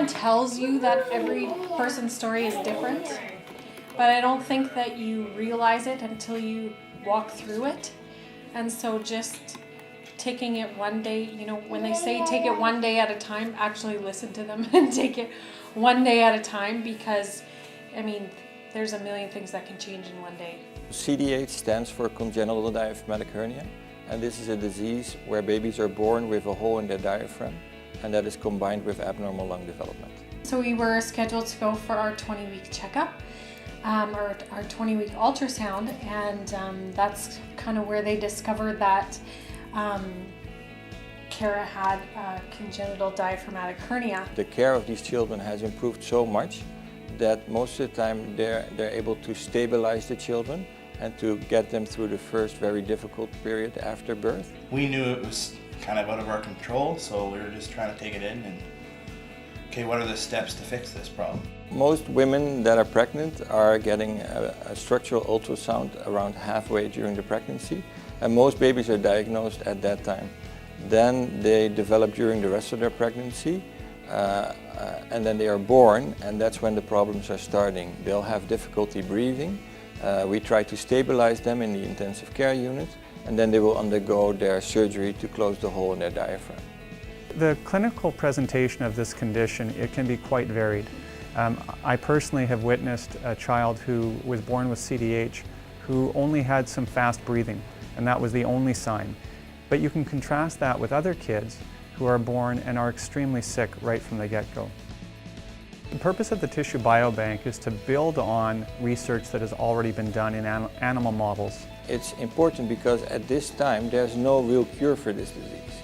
everyone tells you that every person's story is different, but I don't think that you realize it until you walk through it. And so just taking it one day, when they say take it one day at a time, actually listen to them and take it one day at a time, because, there's a million things that can change in one day. CDH stands for congenital diaphragmatic hernia, and this is a disease where babies are born with a hole in their diaphragm, and that is combined with abnormal lung development. So we were scheduled to go for our 20-week checkup, our 20-week ultrasound, and that's kind of where they discovered that Kara had a congenital diaphragmatic hernia. The care of these children has improved so much that most of the time they're able to stabilize the children and to get them through the first very difficult period after birth. We knew it was kind of out of our control, so we were just trying to take it in and, okay, what are the steps to fix this problem? Most women that are pregnant are getting a structural ultrasound around halfway during the pregnancy, and most babies are diagnosed at that time. Then they develop during the rest of their pregnancy, and then they are born, and that's when the problems are starting. They'll have difficulty breathing. We try to stabilize them in the intensive care unit, and then they will undergo their surgery to close the hole in their diaphragm. The clinical presentation of this condition, it can be quite varied. I personally have witnessed a child who was born with CDH who only had some fast breathing, and that was the only sign. But you can contrast that with other kids who are born and are extremely sick right from the get-go. The purpose of the tissue biobank is to build on research that has already been done in animal models. It's important because at this time there's no real cure for this disease.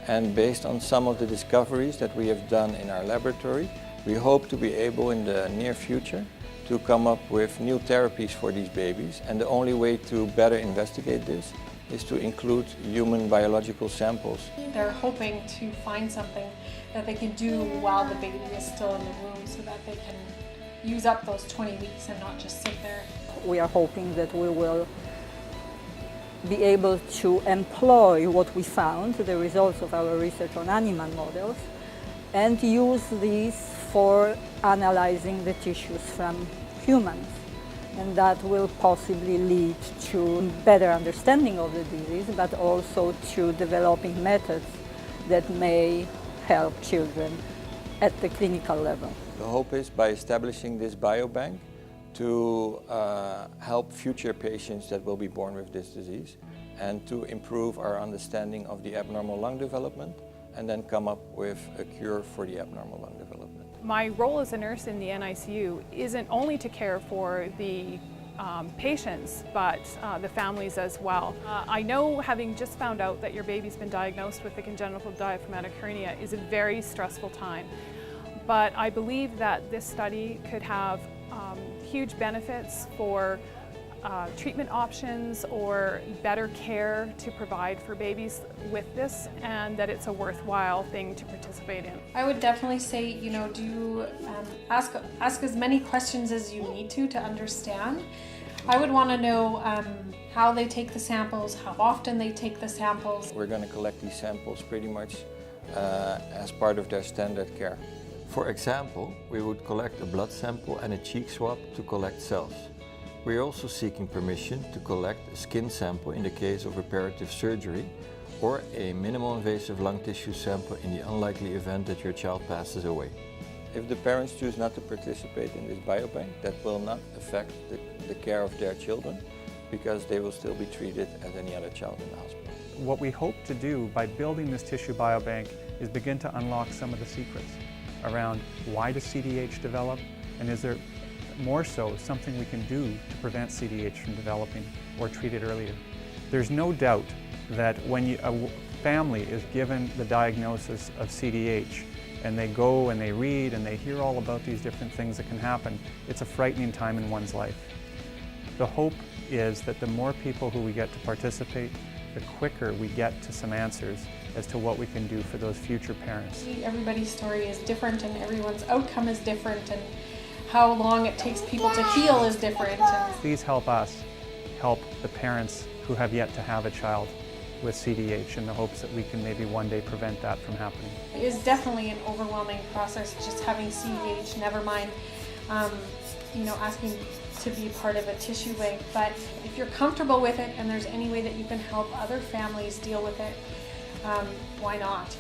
And based on some of the discoveries that we have done in our laboratory, we hope to be able in the near future to come up with new therapies for these babies. And the only way to better investigate this is to include human biological samples. They're hoping to find something that they can do while the baby is still in the womb, so that they can use up those 20 weeks and not just sit there. We are hoping that we will be able to employ what we found, the results of our research on animal models, and use these for analyzing the tissues from humans. And that will possibly lead to better understanding of the disease, but also to developing methods that may help children at the clinical level. The hope is by establishing this biobank to help future patients that will be born with this disease and to improve our understanding of the abnormal lung development and then come up with a cure for the abnormal lung development. My role as a nurse in the NICU isn't only to care for the patients, but the families as well. I know, having just found out that your baby's been diagnosed with a congenital diaphragmatic hernia is a very stressful time, but I believe that this study could have huge benefits for treatment options or better care to provide for babies with this, and that it's a worthwhile thing to participate in. I would definitely say, ask as many questions as you need to understand. I would want to know how they take the samples, how often they take the samples. We're going to collect these samples pretty much as part of their standard care. For example, we would collect a blood sample and a cheek swab to collect cells. We are also seeking permission to collect a skin sample in the case of reparative surgery, or a minimal invasive lung tissue sample in the unlikely event that your child passes away. If the parents choose not to participate in this biobank, that will not affect the care of their children, because they will still be treated as any other child in the hospital. What we hope to do by building this tissue biobank is begin to unlock some of the secrets around why does CDH develop, and is there more so something we can do to prevent CDH from developing or treat it earlier. There's no doubt that when a family is given the diagnosis of CDH and they go and they read and they hear all about these different things that can happen, it's a frightening time in one's life. The hope is that the more people who we get to participate, the quicker we get to some answers as to what we can do for those future parents. Everybody's story is different and everyone's outcome is different, and how long it takes people to heal is different. Please help us help the parents who have yet to have a child with CDH in the hopes that we can maybe one day prevent that from happening. It is definitely an overwhelming process just having CDH, never mind asking to be part of a tissue bank. But if you're comfortable with it and there's any way that you can help other families deal with it, why not?